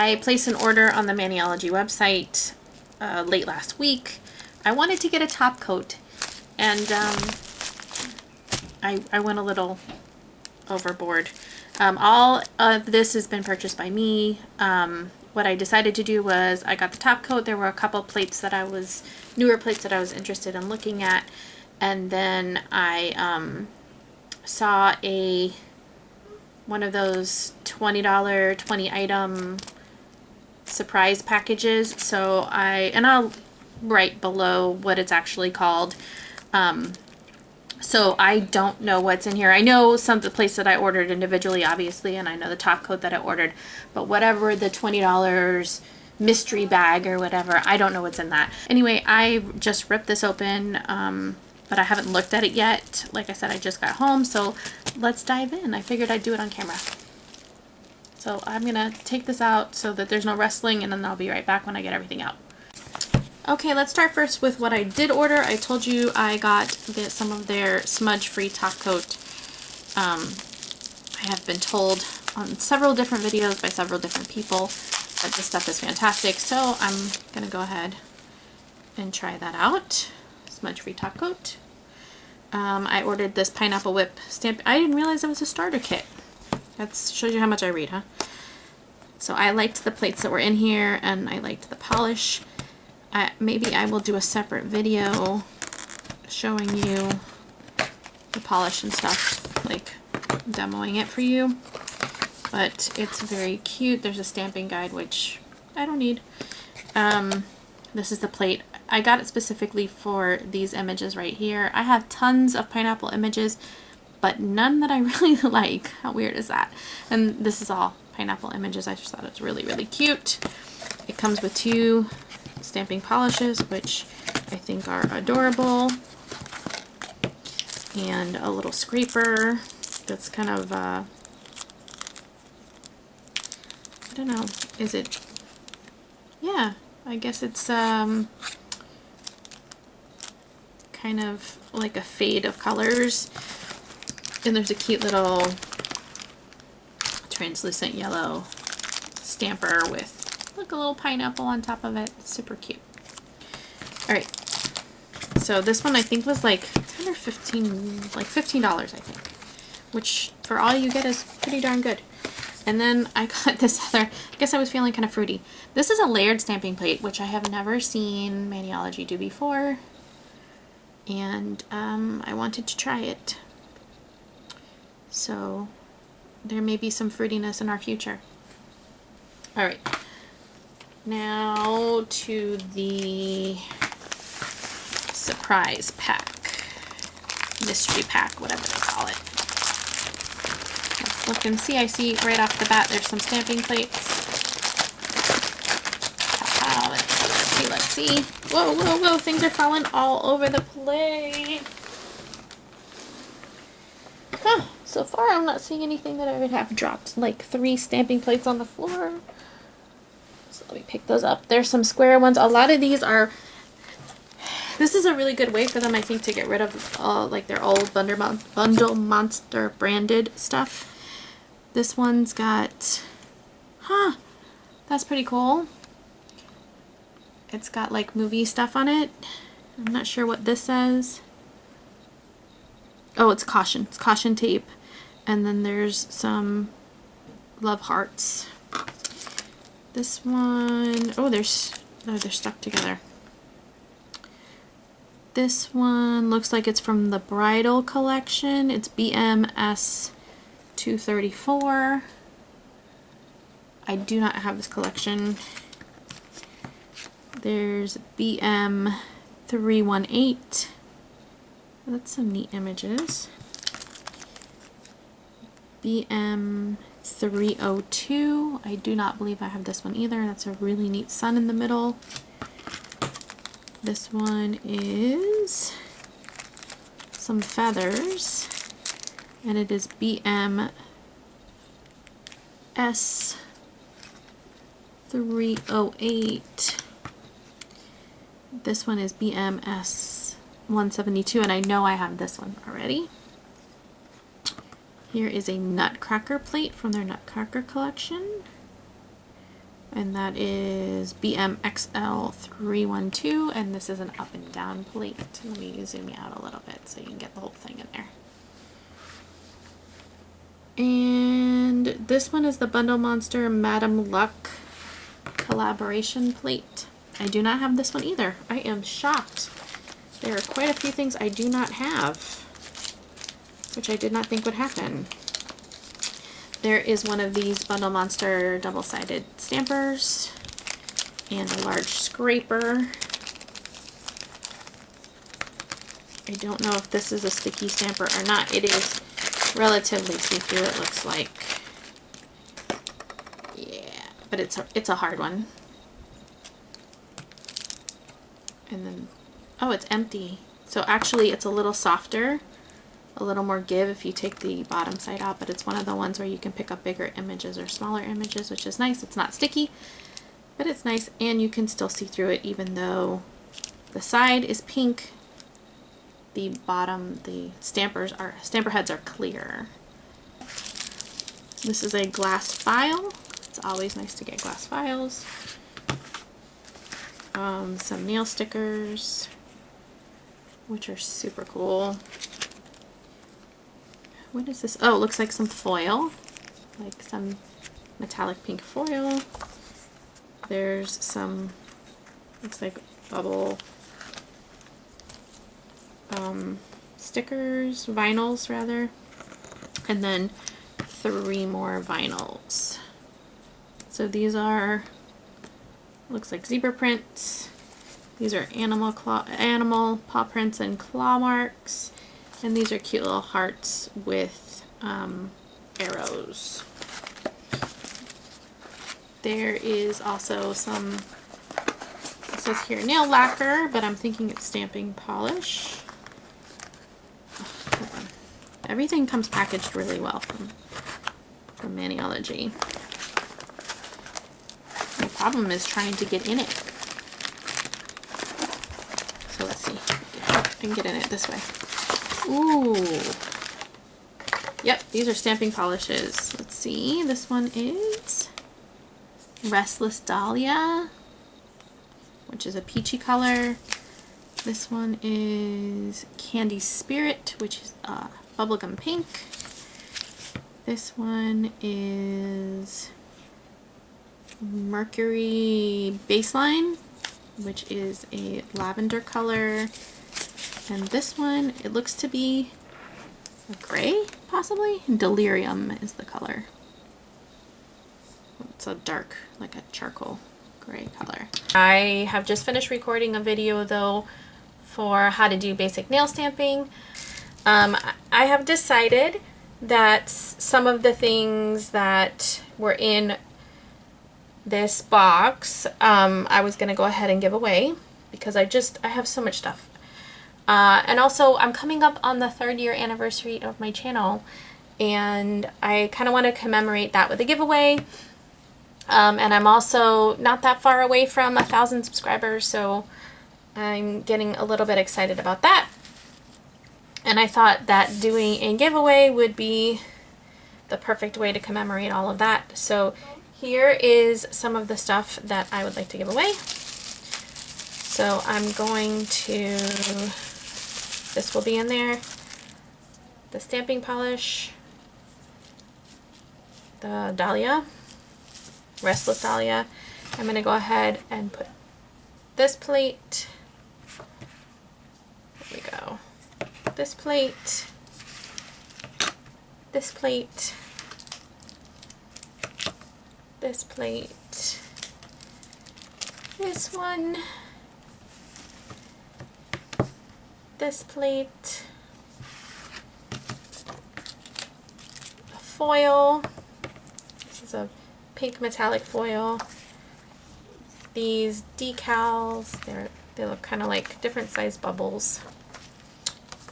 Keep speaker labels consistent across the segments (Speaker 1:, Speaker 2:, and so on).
Speaker 1: I placed an order on the Maniology website late last week. I wanted to get a top coat, and I went a little overboard. All of this has been purchased by me. What I decided to do was I got the top coat. There were a couple plates that newer plates that I was interested in looking at, and then I saw one of those $20 20 item surprise packages. So I'll write below what it's actually called. So I don't know what's in here. I know some of the plates that I ordered individually, obviously, and I know the top coat that I ordered, but whatever the $20 mystery bag or whatever, I don't know what's in that. Anyway, I just ripped this open, but I haven't looked at it yet. Like I said, I just got home, so let's dive in. I figured I'd do it on camera. So I'm gonna take this out so that there's no rustling, and then I'll be right back when I get everything out. Okay, let's start first with what I did order. I told you I got some of their Smudge-Free Top Coat. I have been told on several different videos by several different people that this stuff is fantastic, so I'm gonna go ahead and try that out. Smudge-Free Top Coat. I ordered this Pineapple Whip stamp. I didn't realize it was a starter kit. That shows you how much I read, huh? So I liked the plates that were in here, and I liked the polish. Maybe I will do a separate video showing you the polish and stuff, like demoing it for you. But it's very cute. There's a stamping guide, which I don't need. This is the plate. I got it specifically for these images right here. I have tons of pineapple images, but none that I really like. How weird is that? And this is all pineapple images. I just thought it was really, really cute. It comes with 2 stamping polishes, which I think are adorable, and a little scraper that's kind of I don't know, is it, yeah, I guess it's kind of like a fade of colors, and there's a cute little translucent yellow stamper with, look, a little pineapple on top of it. It's super cute. Alright, so this one I think was like 10 or 15, like $15 I think, which for all you get is pretty darn good. And then I got this other, I guess I was feeling kind of fruity. This is a layered stamping plate, which I have never seen Maniology do before, and I wanted to try it. So there may be some fruitiness in our future. Alright. Now to the surprise pack, mystery pack, whatever they call it. Let's look and see. I see right off the bat there's some stamping plates. Let's see. Whoa, whoa, whoa, things are falling all over the place. Huh, so far I'm not seeing anything that I would have dropped, like 3 stamping plates on the floor. So let me pick those up. There's some square ones. A lot of these are, this is a really good way for them, I think, to get rid of like their old Bundle Monster branded stuff. This one's got, huh, that's pretty cool. It's got like movie stuff on it. I'm not sure what this says. Oh, it's caution. It's caution tape. And then there's some love hearts. This one, oh, they're stuck together. This one looks like it's from the bridal collection. It's BMS 234. I do not have this collection. There's BM 318. That's some neat images. BM 302. I do not believe I have this one either. That's a really neat sun in the middle. This one is some feathers, and it is BM S 308. This one is BMS 172, and I know I have this one already. Here is a Nutcracker plate from their Nutcracker collection. And that is BMXL312, and this is an up and down plate. Let me zoom you out a little bit so you can get the whole thing in there. And this one is the Bundle Monster Madame Luck collaboration plate. I do not have this one either. I am shocked. There are quite a few things I do not have, which I did not think would happen. There is one of these Bundle Monster double-sided stampers and a large scraper. I don't know if this is a sticky stamper or not. It is relatively see-through, it looks like. Yeah, but it's a hard one. And then, oh, it's empty. So actually it's a little softer, a little more give if you take the bottom side out, but it's one of the ones where you can pick up bigger images or smaller images, which is nice. It's not sticky, but it's nice, and you can still see through it even though the side is pink. The bottom, the stamper heads are clear. This is a glass file. It's always nice to get glass files. Some nail stickers, which are super cool. What is this? Oh, it looks like some foil, like some metallic pink foil. There's some, looks like bubble stickers, vinyls rather, and then 3 more vinyls. So these are, looks like zebra prints. These are animal paw prints and claw marks. And these are cute little hearts with arrows. There is also some, it says here nail lacquer, but I'm thinking it's stamping polish. Oh, hold on. Everything comes packaged really well from Maniology. My problem is trying to get in it. So let's see. I can get in it this way. Ooh. Yep, these are stamping polishes. Let's see. This one is Restless Dahlia, which is a peachy color. This one is Candy Spirit, which is bubblegum pink. This one is Mercury Baseline, which is a lavender color. And this one, it looks to be a gray, possibly? Delirium is the color. It's a dark, like a charcoal gray color. I have just finished recording a video though for how to do basic nail stamping. I have decided that some of the things that were in this box, I was going to go ahead and give away because I have so much stuff. And also I'm coming up on the 3rd year anniversary of my channel, and I kind of want to commemorate that with a giveaway. And I'm also not that far away from 1,000 subscribers, so I'm getting a little bit excited about that. And I thought that doing a giveaway would be the perfect way to commemorate all of that. So here is some of the stuff that I would like to give away. So I'm going to, this will be in there, the stamping polish, the Dahlia, Restless Dahlia. I'm going to go ahead and put this plate, there we go, this plate, this plate, this plate, this one, this plate, a foil, this is a pink metallic foil, these decals, they look kind of like different size bubbles,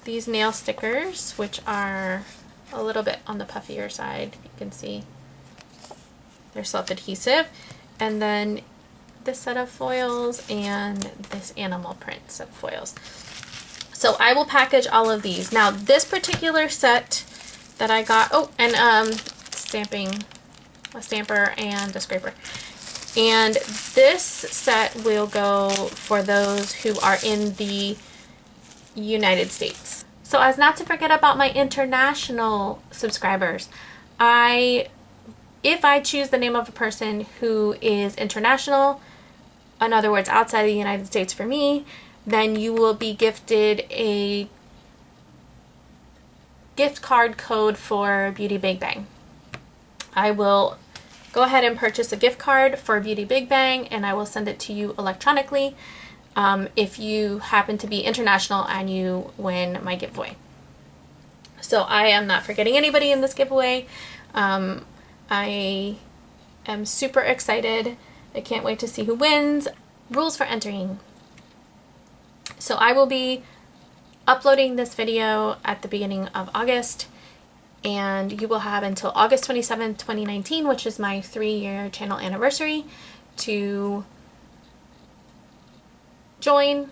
Speaker 1: these nail stickers, which are a little bit on the puffier side, you can see they're self-adhesive, and then this set of foils and this animal print set of foils. So I will package all of these. Now this particular set that I got, oh, and stamping, a stamper and a scraper. And this set will go for those who are in the United States. So as not to forget about my international subscribers, if I choose the name of a person who is international, in other words, outside of the United States for me, then you will be gifted a gift card code for Beauty Big Bang. I will go ahead and purchase a gift card for Beauty Big Bang, and I will send it to you electronically if you happen to be international and you win my giveaway. So I am not forgetting anybody in this giveaway. I am super excited. I can't wait to see who wins. Rules for entering. So I will be uploading this video at the beginning of August, and you will have until August 27th, 2019, which is my 3-year channel anniversary, to join.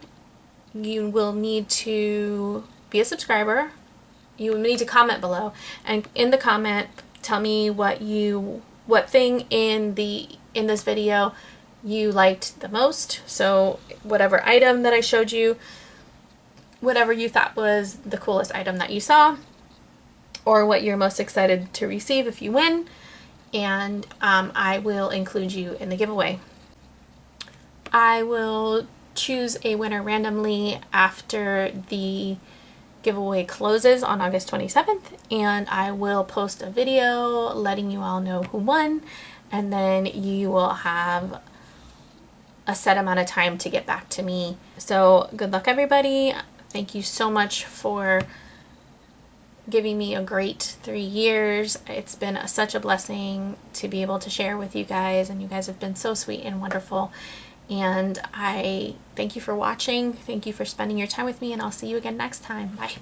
Speaker 1: You will need to be a subscriber. You will need to comment below, and in the comment tell me what thing in this video you liked the most. So whatever item that I showed you, whatever you thought was the coolest item that you saw, or what you're most excited to receive if you win, and I will include you in the giveaway. I will choose a winner randomly after the giveaway closes on August 27th, and I will post a video letting you all know who won, and then you will have a set amount of time to get back to me. So good luck, everybody. Thank you so much for giving me a great 3 years. It's been such a blessing to be able to share with you guys, and you guys have been so sweet and wonderful. And I thank you for watching. Thank you for spending your time with me, and I'll see you again next time. Bye.